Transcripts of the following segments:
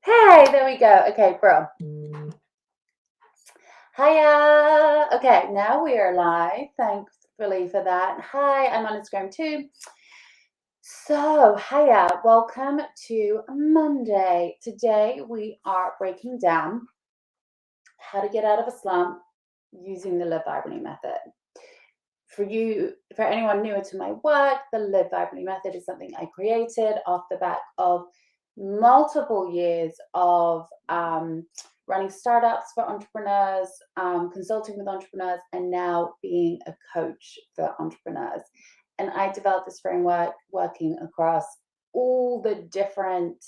Hey, there we go. Okay, bro. Hiya. Okay, now we are live. Thankfully for that. Hi, I'm on Instagram too. So, hiya. Welcome to Monday. Today we are breaking down how to get out of a slump using the Live Vibrantly method. For anyone newer to my work, the Live Vibrantly method is something I created off the back of multiple years of running startups for entrepreneurs, consulting with entrepreneurs, and now being a coach for entrepreneurs. And I developed this framework working across all the different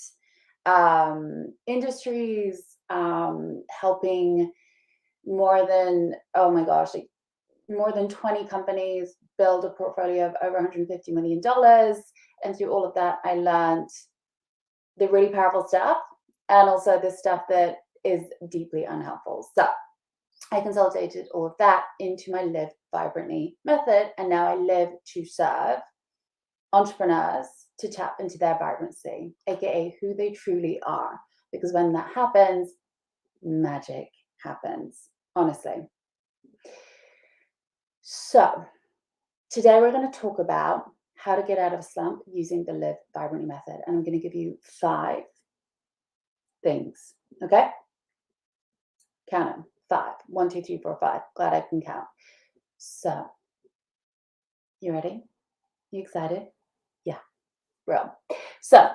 industries, helping more than, oh my gosh, like more than 20 companies build a portfolio of over $150 million. And through all of that, I learned the really powerful stuff and also the stuff that is deeply unhelpful. So I consolidated all of that into my Live Vibrantly method. And now I live to serve entrepreneurs to tap into their vibrancy, aka who they truly are. Because when that happens, magic happens, honestly. So today we're going to talk about how to get out of a slump using the Live Vibrantly method. And I'm going to give you 5 things. Okay? Count them. 5. 1, 2, 3, 4, 5. Glad I can count. So, you ready? You excited? Yeah, real. So,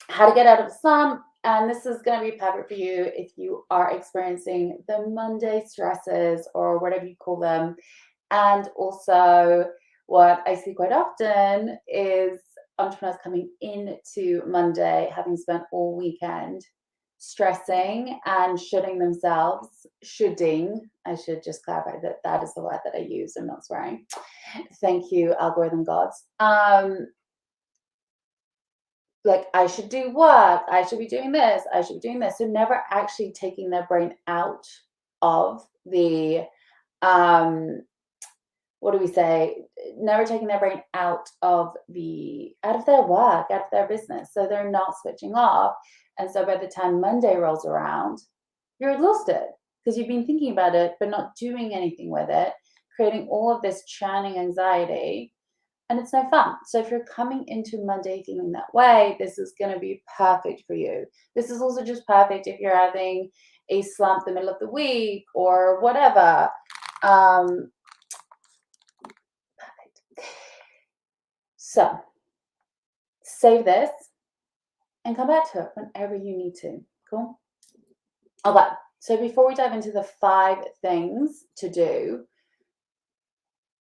how to get out of a slump. And this is going to be perfect for you if you are experiencing the Monday stresses or whatever you call them. And also, what I see quite often is entrepreneurs coming into Monday having spent all weekend stressing and shoulding themselves. I should just clarify that that is the word that I use. I'm not swearing. Thank you, algorithm gods. Like, I should do work, I should be doing this, I should be doing this. So never actually taking their brain out of the what do we say? Never taking their brain out of their work, out of their business. So they're not switching off. And so by the time Monday rolls around, you're exhausted because you've been thinking about it, but not doing anything with it, creating all of this churning anxiety, and it's no fun. So if you're coming into Monday feeling that way, this is going to be perfect for you. This is also just perfect if you're having a slump the middle of the week or whatever. So save this and come back to it whenever you need to. Cool? Okay, so before we dive into the 5 things to do,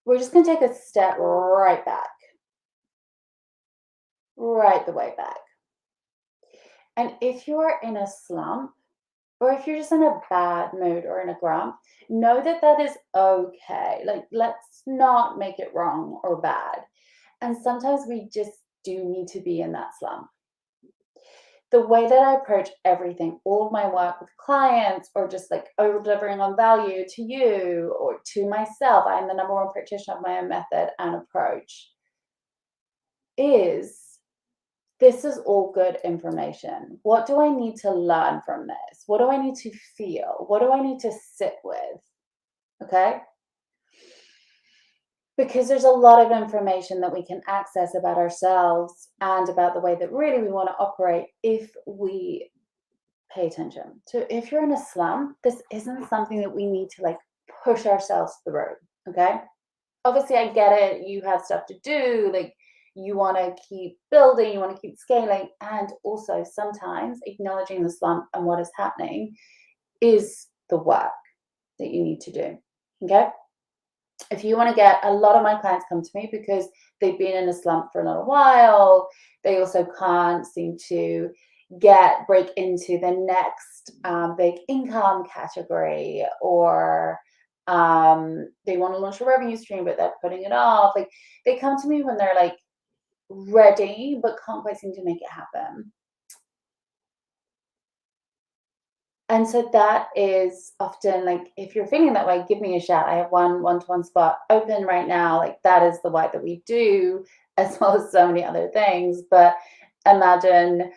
we're just going to take a step right back. Right the way back. And if you're in a slump, or if you're just in a bad mood or in a grump, know that that is okay. Like, let's not make it wrong or bad. And sometimes we just do need to be in that slump. The way that I approach everything, all of my work with clients, or just like over delivering on value to you or to myself, I'm the number 1 practitioner of my own method and approach, is this is all good information. What do I need to learn from this? What do I need to feel? What do I need to sit with? Okay? Because there's a lot of information that we can access about ourselves and about the way that really we want to operate if we pay attention. So if you're in a slump, this isn't something that we need to like push ourselves through. Okay? Obviously, I get it. You have stuff to do. Like, you want to keep building, you want to keep scaling, and also sometimes acknowledging the slump and what is happening is the work that you need to do. Okay? If you want to get, a lot of my clients come to me because they've been in a slump for a little while. They also can't seem to break into the next big income category, or they want to launch a revenue stream, but they're putting it off. Like, they come to me when they're like ready, but can't quite seem to make it happen. And so that is often like, if you're feeling that way, give me a shout. I have one-to-one spot open right now. Like, that is the work that we do, as well as so many other things. But imagine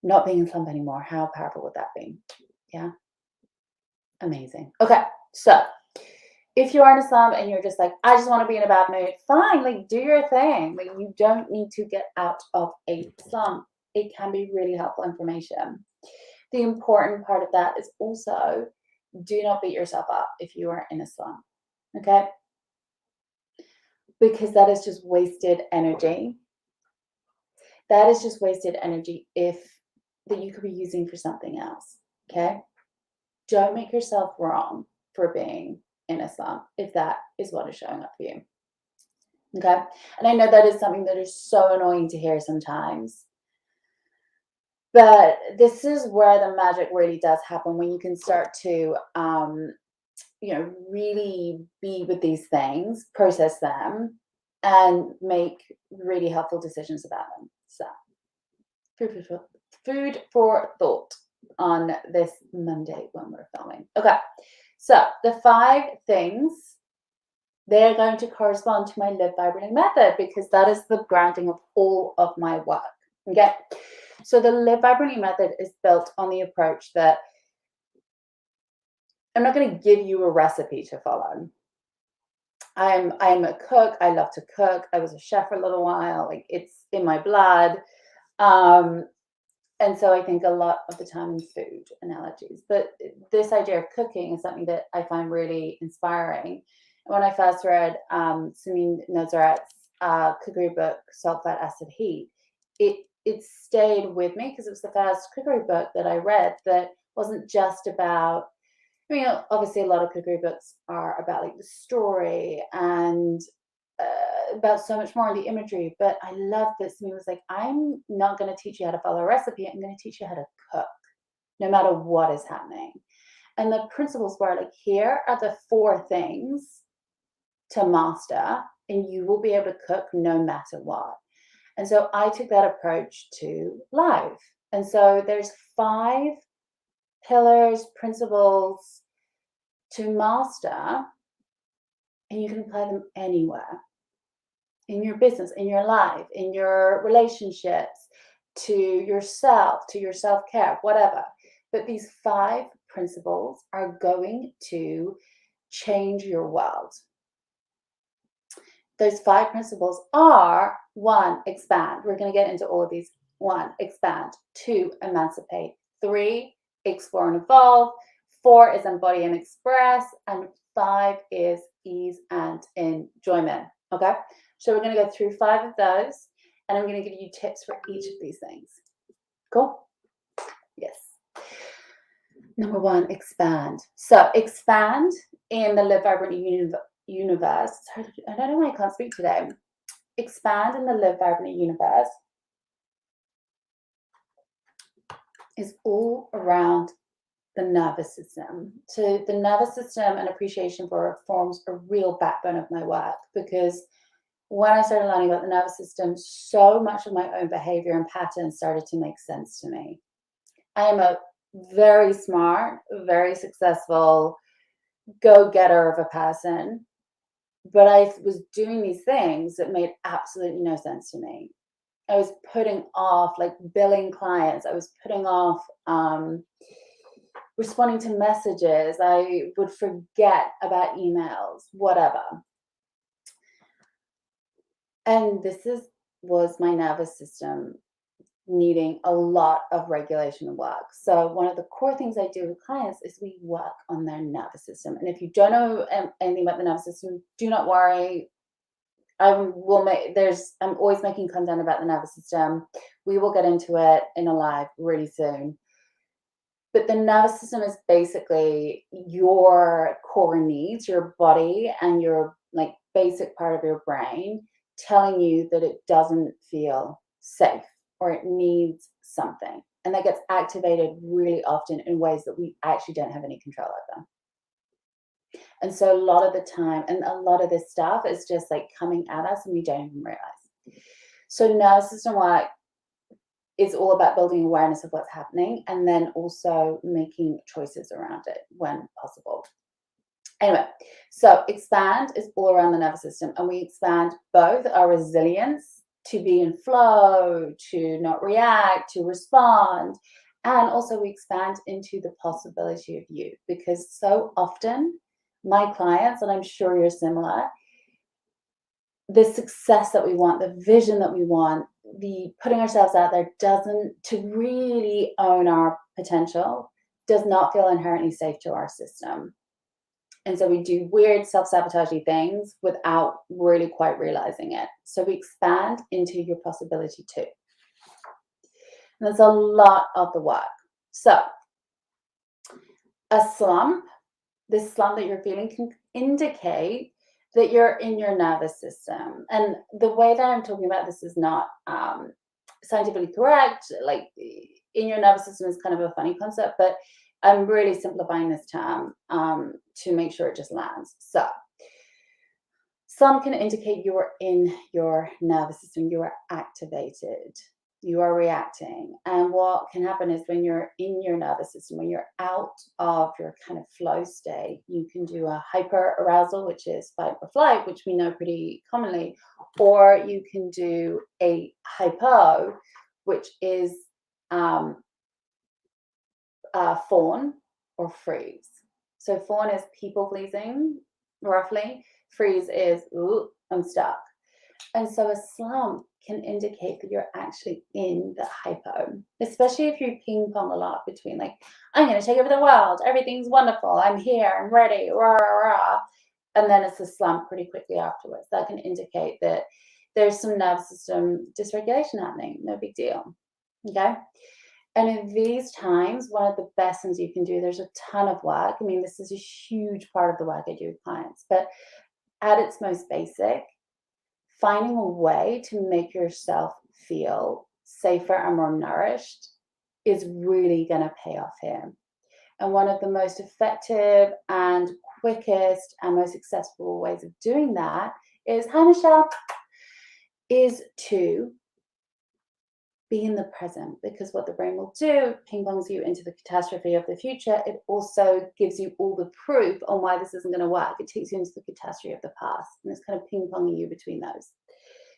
not being in slump anymore. How powerful would that be? Yeah. Amazing. Okay. So if you are in a slump and you're just like, I just want to be in a bad mood, fine, like do your thing. Like you don't need to get out of a slump. It can be really helpful information. The important part of that is also do not beat yourself up if you are in a slump. Okay? Because that is just wasted energy. That is just wasted energy that you could be using for something else. Okay? Don't make yourself wrong for being in a slump if that is what is showing up for you. Okay? And I know that is something that is so annoying to hear sometimes. But this is where the magic really does happen, when you can start to really be with these things, process them, and make really helpful decisions about them. So food for thought on this Monday when we're filming. Okay, so the 5 things, they're going to correspond to my Live Vibrantly method, because that is the grounding of all of my work. Okay, so the Live Vibrantly method is built on the approach that I'm not going to give you a recipe to follow. I'm a cook. I love to cook. I was a chef for a little while. Like, it's in my blood. And so I think a lot of the time in food analogies. But this idea of cooking is something that I find really inspiring. And when I first read Samin Nosrat's cookery book, Salt, Fat, Acid, Heat, it stayed with me because it was the first cookery book that I read that wasn't just about, I mean, obviously a lot of cookery books are about like the story and about so much more, the imagery, but I love this. And he was like, I'm not going to teach you how to follow a recipe. I'm going to teach you how to cook, no matter what is happening. And the principles were like, here are the 4 things to master, and you will be able to cook no matter what. And so I took that approach to life. And so there's 5 pillars, principles to master, and you can apply them anywhere. In your business, in your life, in your relationships, to yourself, to your self-care, whatever. But these 5 principles are going to change your world. Those 5 principles are: 1, expand. We're going to get into all of these. 1, expand. 2, emancipate. 3, explore and evolve. 4 is embody and express. And 5 is ease and enjoyment. Okay? So we're going to go through 5 of those, and I'm going to give you tips for each of these things. Cool? Yes. Number 1, expand. So expand in the Live Vibrantly universe. Sorry, I don't know why I can't speak today. Expand in the Live Vibrantly universe is all around the nervous system. So the nervous system and appreciation for it forms a real backbone of my work, because when I started learning about the nervous system, so much of my own behavior and patterns started to make sense to me. I am a very smart, very successful go-getter of a person, but I was doing these things that made absolutely no sense to me. I was putting off like billing clients. I was putting off responding to messages. I would forget about emails, whatever. And this was my nervous system needing a lot of regulation and work. So one of the core things I do with clients is we work on their nervous system. And if you don't know anything about the nervous system, do not worry. I'm always making content about the nervous system. We will get into it in a live really soon. But the nervous system is basically your core needs, your body and your like basic part of your brain telling you that it doesn't feel safe or it needs something. And that gets activated really often in ways that we actually don't have any control over. And so a lot of the time, and a lot of this stuff is just like coming at us and we don't even realize. So nervous system work is all about building awareness of what's happening and then also making choices around it when possible. Anyway, so expand is all around the nervous system, and we expand both our resilience to be in flow, to not react, to respond. And also we expand into the possibility of you, because so often my clients, and I'm sure you're similar, the success that we want, the vision that we want, the putting ourselves out there doesn't, to really own our potential, does not feel inherently safe to our system. And so we do weird self-sabotaging things without really quite realizing it. So we expand into your possibility too. And that's a lot of the work. So a slump, this slump that you're feeling can indicate that you're in your nervous system. And the way that I'm talking about this is not scientifically correct. Like, in your nervous system is kind of a funny concept, but I'm really simplifying this term to make sure it just lands. So some can indicate you're in your nervous system, you are activated, you are reacting. And what can happen is when you're in your nervous system, when you're out of your kind of flow state, you can do a hyper arousal, which is fight or flight, which we know pretty commonly, or you can do a hypo, which is fawn or freeze. So fawn is people pleasing, roughly. Freeze is, ooh, I'm stuck. And so a slump can indicate that you're actually in the hypo, especially if you ping pong a lot between, like, I'm going to take over the world, everything's wonderful, I'm here, I'm ready, rah, rah, rah. And then it's a slump pretty quickly afterwards. That can indicate that there's some nervous system dysregulation happening. No big deal. Okay. And in these times, one of the best things you can do, there's a ton of work. I mean, this is a huge part of the work I do with clients, but at its most basic, finding a way to make yourself feel safer and more nourished is really going to pay off here. And one of the most effective and quickest and most successful ways of doing that is, hi Michelle, is to be in the present, because what the brain will do, ping pongs you into the catastrophe of the future. It also gives you all the proof on why this isn't going to work. It takes you into the catastrophe of the past, and it's kind of ping ponging you between those.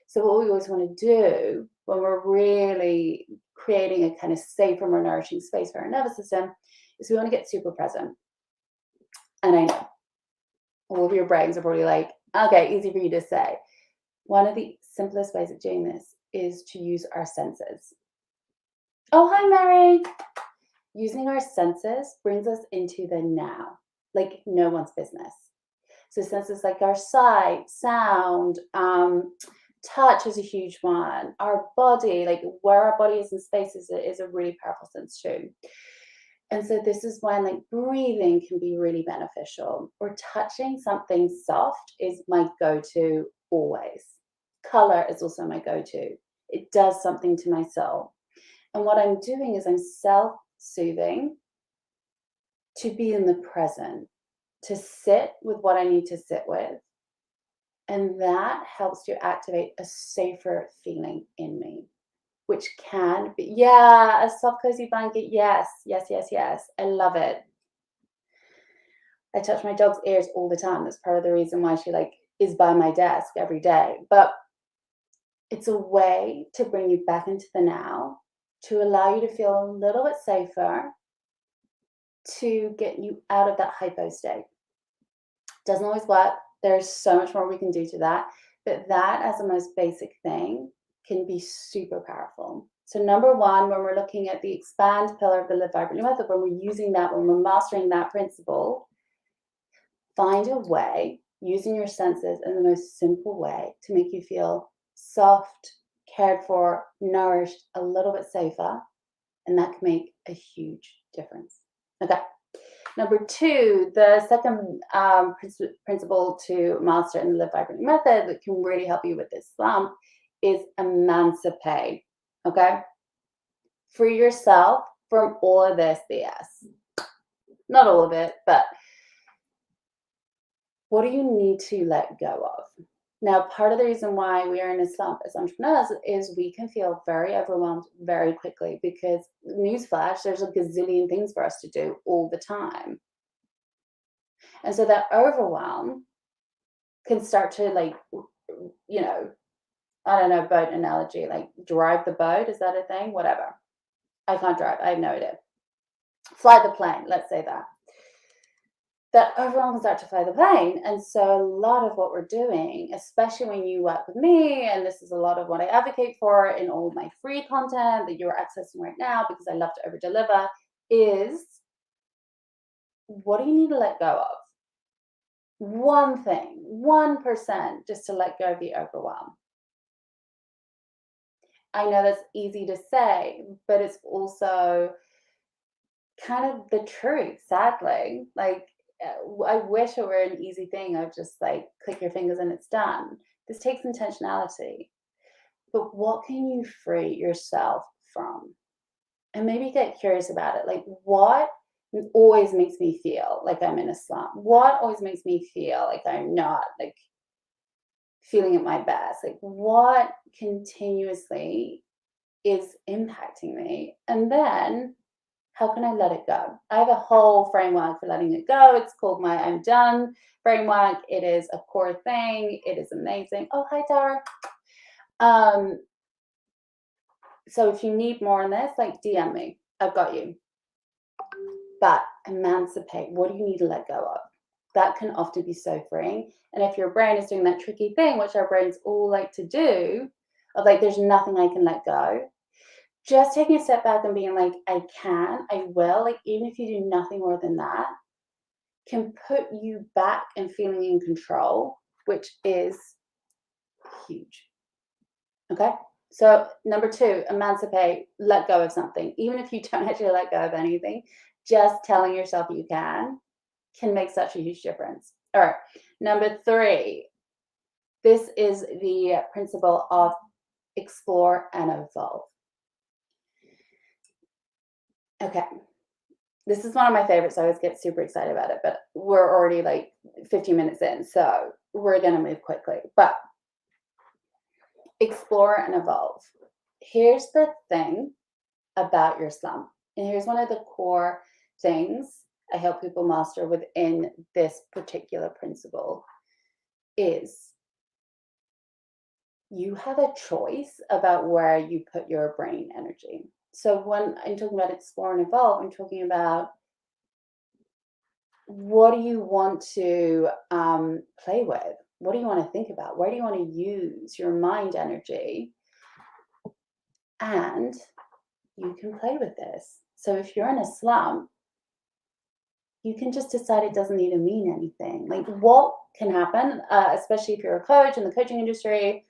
So what we always want to do when we're really creating a kind of safer, more nourishing space for our nervous system is we want to get super present. And I know all of your brains are probably like, okay, easy for you to say. One of the simplest ways of doing this is to use our senses. Oh, hi, Mary. Using our senses brings us into the now, like no one's business. So senses like our sight, sound, touch is a huge one. Our body, like where our body is in space, is a really powerful sense too. And so this is when, like, breathing can be really beneficial, or touching something soft is my go-to always. Color is also my go-to. It does something to my soul. And what I'm doing is I'm self-soothing to be in the present, to sit with what I need to sit with. And that helps to activate a safer feeling in me, which can be, yeah, a soft, cozy blanket. Yes, yes, yes, yes. I love it. I touch my dog's ears all the time. That's part of the reason why she, like, is by my desk every day. But it's a way to bring you back into the now, to allow you to feel a little bit safer, to get you out of that hypo state. Doesn't always work. There's so much more we can do to that. But that, as the most basic thing, can be super powerful. So number one, when we're looking at the expand pillar of the Live Vibrantly method, when we're using that, when we're mastering that principle, find a way, using your senses in the most simple way, to make you feel soft, cared for, nourished, a little bit safer, and that can make a huge difference. Okay. Number two, the second principle to master in the Live Vibrantly method that can really help you with this slump is emancipate. Okay? Free yourself from all of this BS. Not all of it, but what do you need to let go of? Now, part of the reason why we are in a slump as entrepreneurs is we can feel very overwhelmed very quickly, because, newsflash, there's a gazillion things for us to do all the time. And so that overwhelm can start to, like, you know, I don't know, boat analogy, like drive the boat. Is that a thing? Whatever. I can't drive. I have no idea. Fly the plane. Let's say that. That overwhelm is out to fly the plane. And so a lot of what we're doing, especially when you work with me, and this is a lot of what I advocate for in all my free content that you're accessing right now, because I love to over deliver, is what do you need to let go of? One thing, 1%, just to let go of the overwhelm. I know that's easy to say, but it's also kind of the truth, sadly. Like, I wish it were an easy thing of just like click your fingers and it's done. This takes intentionality. But what can you free yourself from? And maybe get curious about it. Like, what always makes me feel like I'm in a slump? What always makes me feel like I'm not like feeling at my best? Like, what continuously is impacting me? And then how can I let it go? I have a whole framework for letting it go. It's called my I'm done framework. It is a core thing. It is amazing. Oh, hi, Tara. So if you need more on this, like DM me. I've got you. But emancipate. What do you need to let go of? That can often be so freeing. And if your brain is doing that tricky thing, which our brains all like to do, of like, there's nothing I can let go, just taking a step back and being like, I can, I will, like, even if you do nothing more than that, can put you back and feeling in control, which is huge. Okay. So number 2, emancipate, let go of something. Even if you don't actually let go of anything, just telling yourself you can make such a huge difference. All right. Number 3, this is the principle of explore and evolve. Okay. This is one of my favorites. I always get super excited about it, but we're already like 15 minutes in, so we're going to move quickly. But explore and evolve. Here's the thing about your slump. And here's one of the core things I help people master within this particular principle is you have a choice about where you put your brain energy. So when I'm talking about explore and evolve, I'm talking about what do you want to play with? What do you want to think about? Where do you want to use your mind energy? And you can play with this. So if you're in a slump, you can just decide it doesn't need to mean anything. Like, what can happen, especially if you're a coach in the coaching industry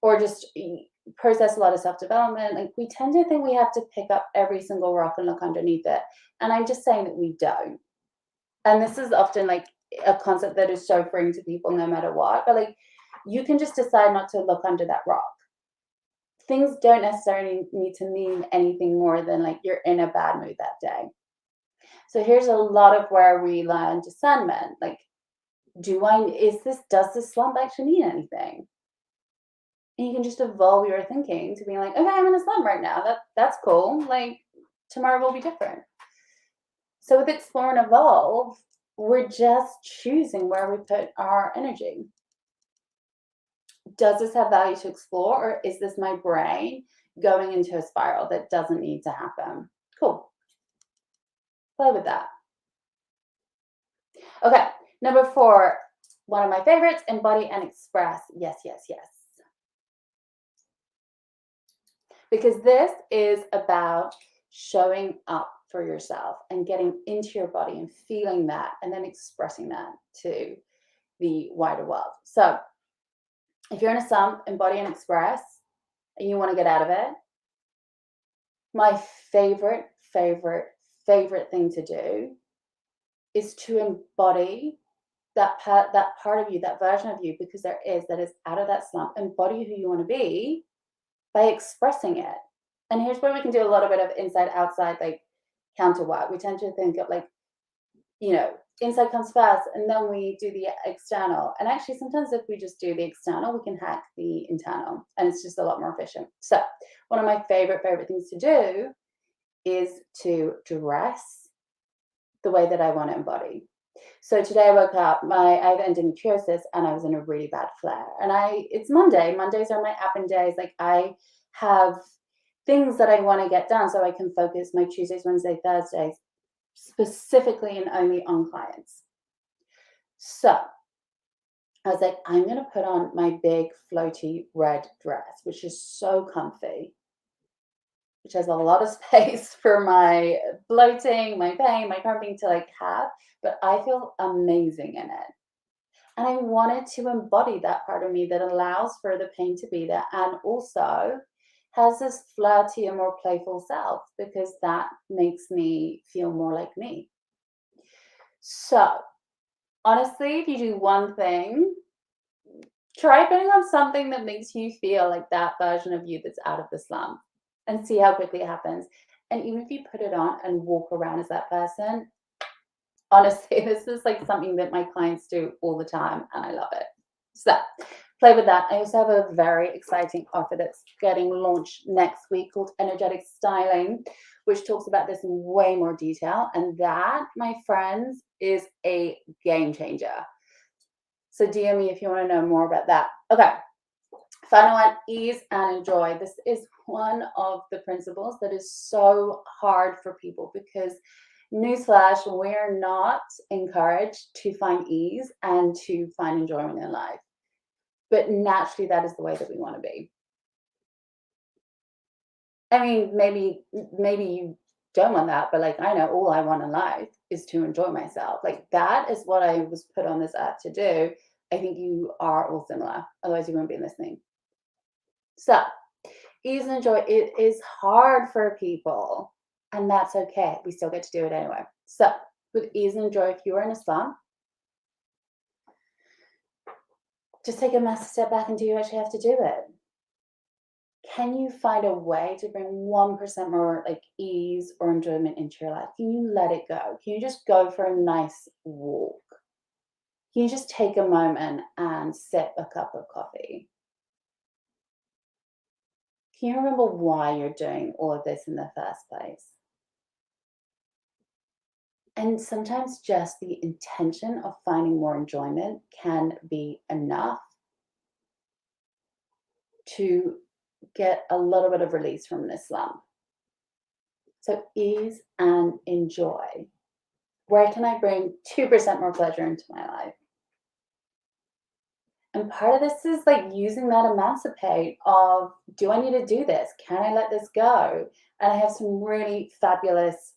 or just process a lot of self-development, like we tend to think we have to pick up every single rock and look underneath it. And I'm just saying that we don't. And this is often like a concept that is so freeing to people no matter what, but like you can just decide not to look under that rock. Things don't necessarily need to mean anything more than like you're in a bad mood that day. So here's a lot of where we learn discernment. Like, does this slump actually mean anything? And you can just evolve your thinking to being like, okay, I'm in a slump right now. That's cool. Like, tomorrow will be different. So with explore and evolve, we're just choosing where we put our energy. Does this have value to explore, or is this my brain going into a spiral that doesn't need to happen? Cool. Play with that. Okay, number 4, one of my favorites, embody and express. Yes, yes, yes. Because this is about showing up for yourself and getting into your body and feeling that and then expressing that to the wider world. So if you're in a slump, embody and express, and you want to get out of it, my favorite thing to do is to embody that part of you, that version of you, because that is out of that slump. Embody who you want to be by expressing it. And here's where we can do a little bit of inside outside, like counter work. We tend to think of like, inside comes first and then we do the external. And actually sometimes if we just do the external, we can hack the internal and it's just a lot more efficient. So one of my favorite things to do is to dress the way that I want to embody. So today I woke up, I have endometriosis and I was in a really bad flare. And it's Monday. Mondays are my admin days. Like I have things that I want to get done so I can focus my Tuesdays, Wednesdays, Thursdays specifically and only on clients. So I was like, I'm going to put on my big floaty red dress, which is so comfy, which has a lot of space for my bloating, my pain, my cramping to like have, but I feel amazing in it. And I wanted to embody that part of me that allows for the pain to be there and also has this flirty and more playful self because that makes me feel more like me. So, honestly, if you do one thing, try putting on something that makes you feel like that version of you that's out of the slump and see how quickly it happens. And even if you put it on and walk around as that person, honestly, this is like something that my clients do all the time and I love it. So play with that. I also have a very exciting offer that's getting launched next week called Energetic Styling, which talks about this in way more detail. And that, my friends, is a game changer. So DM me if you want to know more about that. Okay. Final one, ease and enjoy. This is one of the principles that is so hard for people because, newsflash, we're not encouraged to find ease and to find enjoyment in life. But naturally, that is the way that we want to be. I mean, maybe you don't want that, but like I know all I want in life is to enjoy myself. Like that is what I was put on this earth to do. I think you are all similar. Otherwise, you won't be listening. So, ease and joy, it is hard for people, and that's okay. We still get to do it anyway. So, with ease and joy, if you are in a slump, just take a massive step back and do you actually have to do it? Can you find a way to bring 1% more like ease or enjoyment into your life? Can you let it go? Can you just go for a nice walk? Can you just take a moment and sip a cup of coffee? Can you remember why you're doing all of this in the first place? And sometimes just the intention of finding more enjoyment can be enough to get a little bit of release from this slump. So ease and enjoy. Where can I bring 2% more pleasure into my life? And part of this is like using that Emancipate of, do I need to do this? Can I let this go? And I have some really fabulous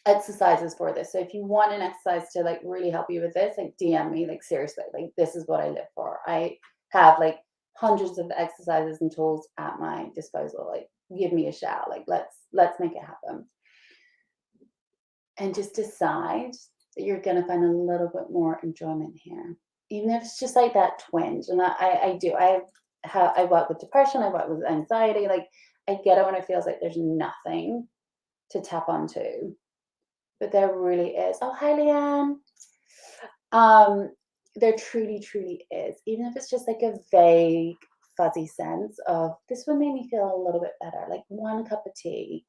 exercises for this. So if you want an exercise to like really help you with this, like DM me, like seriously, like this is what I live for. I have like hundreds of exercises and tools at my disposal. Like give me a shout. Like let's make it happen. And just decide that you're gonna find a little bit more enjoyment here. Even if it's just like that twinge. And I do. I work with depression, I work with anxiety. Like I get it when it feels like there's nothing to tap onto. But there really is. Oh, hi, Leanne. There truly, truly is. Even if it's just like a vague, fuzzy sense of this would make me feel a little bit better. Like one cup of tea,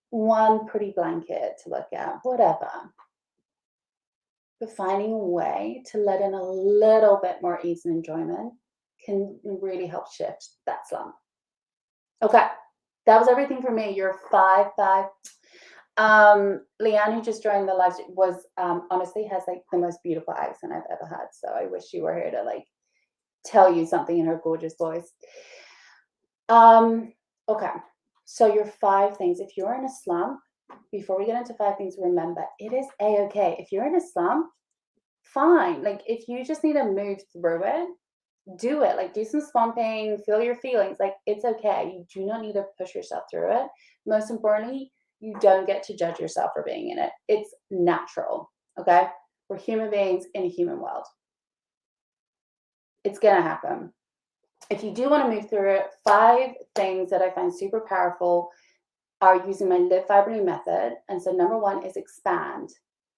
one pretty blanket to look at, whatever. But finding a way to let in a little bit more ease and enjoyment can really help shift that slump. Okay, that was everything for me. You're 5-5. Leanne, who just joined the live, was honestly has like the most beautiful accent I've ever had. So I wish she were here to like tell you something in her gorgeous voice. Okay, so your 5 things. If you're in a slump, before we get into 5 things, remember it is a-okay. If you're in a slump, fine. Like if you just need to move through it, do it. Like do some swamping, feel your feelings. Like it's okay. You do not need to push yourself through it. Most importantly, you don't get to judge yourself for being in it. It's natural. Okay? We're human beings in a human world. It's gonna happen. If you do want to move through it, 5 things that I find super powerful are using my Live Vibrantly method. And so number 1 is expand.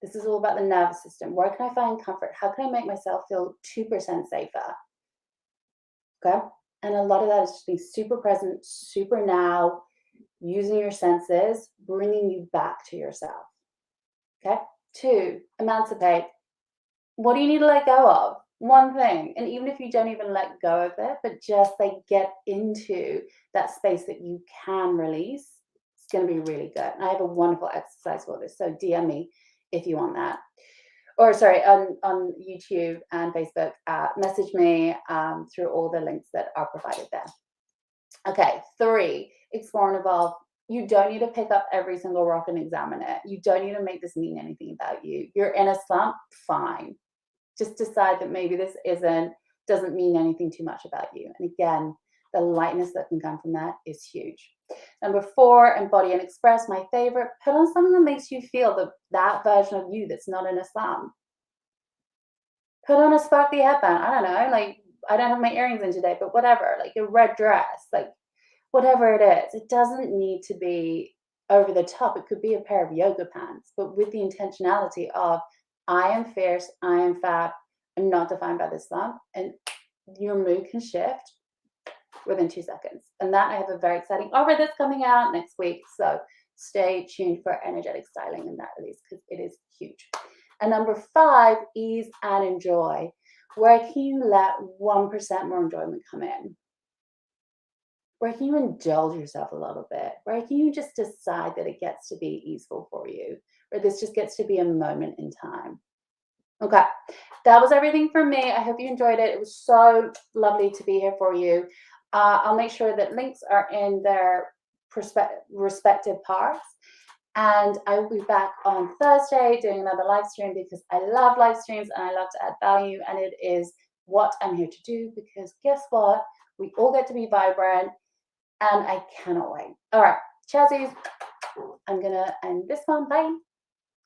This is all about the nervous system. Where can I find comfort? How can I make myself feel 2% safer? Okay. And a lot of that is just being super present, super now, using your senses, bringing you back to yourself. Okay. 2, emancipate. What do you need to let go of? One thing. And even if you don't even let go of it, but just like get into that space that you can release, it's going to be really good. And I have a wonderful exercise for this. So DM me if you want that. Or sorry, on YouTube and Facebook, message me through all the links that are provided there. Okay, 3, explore and evolve. You don't need to pick up every single rock and examine it. You don't need to make this mean anything about you. You're in a slump, fine. Just decide that maybe this doesn't mean anything too much about you. And again, the lightness that can come from that is huge. Number 4, embody and express, my favorite. Put on something that makes you feel that version of you that's not in a slump. Put on a sparkly headband. I don't know, like I don't have my earrings in today, but whatever, like a red dress, like whatever it is. It doesn't need to be over the top. It could be a pair of yoga pants, but with the intentionality of I am fierce, I am fab, I'm not defined by this slump, and your mood can shift within 2 seconds. And that I have a very exciting offer that's coming out next week. So stay tuned for energetic styling in that release because it is huge. And number 5, ease and enjoy. Where can you let 1% more enjoyment come in? Where can you indulge yourself a little bit? Where can you just decide that it gets to be easeful for you? Or this just gets to be a moment in time? Okay, that was everything for me. I hope you enjoyed it. It was so lovely to be here for you. I'll make sure that links are in their respective parts. And I will be back on Thursday doing another live stream because I love live streams and I love to add value. And it is what I'm here to do because guess what? We all get to be vibrant and I cannot wait. All right, Chazzies, I'm going to end this one. Bye.